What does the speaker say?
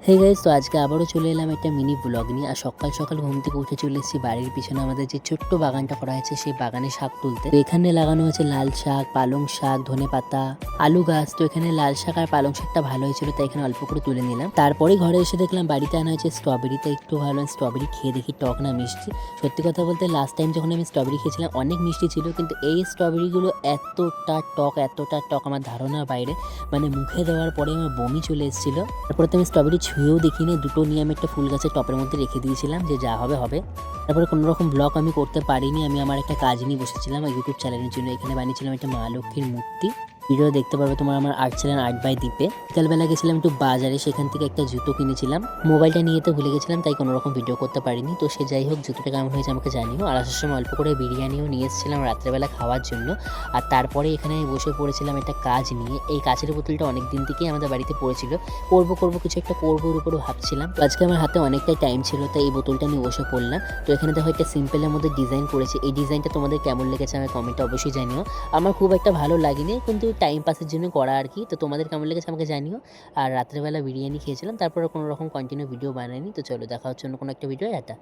Hey guys, তো আজকে আবারও চলে এলাম একটা মিনি ব্লগ নিয়ে। আর সকাল সকাল ঘুম থেকে উঠে চলে এসেছি বাড়ির পিছনে আমাদের যে ছোট্ট বাগানটা করা হয়েছে সেই বাগানে শাক তুলতে। তো এখানে লাগানো হয়েছে লাল শাক, পালং শাক, ধনেপাতা, আলু গাছ। তো এখানে লাল শাক আর পালং শাকটা ভালো হয়েছিল, তাই এখানে অল্প করে তুলে নিলাম। তারপরে ঘরে এসে দেখলাম বাড়িতে আনা হয়েছে স্ট্রবেরি। তো একটু ভাবলাম স্ট্রবেরি খেয়ে দেখি টক না মিষ্টি। সত্যি কথা বলতে লাস্ট টাইম যখন আমি স্ট্রবেরি খেয়েছিলাম অনেক মিষ্টি ছিল, কিন্তু এই স্ট্রবেরিগুলো এতটা টক আমার ধারণার বাইরে। মানে মুখে দেওয়ার পরে আমার বমি চলে এসেছিল। তারপরে তো আমি স্ট্রবেরি ছুঁয়েও দেখিনি, দুটো নিয়ে আমি একটা ফুল গাছের টপের মধ্যে রেখে দিয়েছিলাম যে যা হবে হবে। তারপরে কোনো রকম ব্লগ আমি করতে পারিনি, আমি আমার একটা কাজ নিয়ে বসেছিলাম ইউটিউব চ্যানেলের জন্য। এখানে বানিয়েছিলাম একটা মা লক্ষ্মীর মূর্তি। ভিডিও দেখতে পারবে তোমার আমার আর্ট চ্যানেল আর্ট বাই দীপে। বিকালবেলা গেছিলাম একটু বাজারে, সেখান থেকে একটা জুতো কিনেছিলাম। মোবাইলটা নিয়ে তো ভুলে গেছিলাম, তাই কোনো রকম ভিডিও করতে পারিনি। তো সে যাই হোক, জুতোটা কেমন হয়েছে আমাকে জানিও। আর আসার সময় অল্প করে বিরিয়ানিও নিয়ে এসেছিলাম রাত্রেবেলা খাওয়ার জন্য। আর তারপরে এখানে আমি বসে পড়েছিলাম একটা কাজ নিয়ে। এই কাচের বোতলটা অনেক দিন থেকেই আমাদের বাড়িতে পড়েছিল, করবো কিছু একটা করবো ওর উপরে ভাবছিলাম। তো আজকে আমার হাতে অনেকটাই টাইম ছিল, তাই এই বোতলটা নিয়ে বসে পড়লাম। তো এখানে দেখো একটা সিম্পলের মধ্যে ডিজাইন করেছে। এই ডিজাইনটা তোমাদের কেমন লেগেছে আমার কমেন্টে অবশ্যই জানিও। আমার খুব একটা ভালো লাগেনি, কিন্তু টাইম পাসের জন্য করা আর কি। তো তোমাদের কেমন লেগেছে আমাকে জানিও। আর রাত্রেবেলা বিরিয়ানি খেয়েছিলাম, তারপরে কোনো রকম কন্টিনিউ ভিডিও বানাইনি। তো চলো দেখা হচ্ছে অন্য কোনো একটা ভিডিও। এটা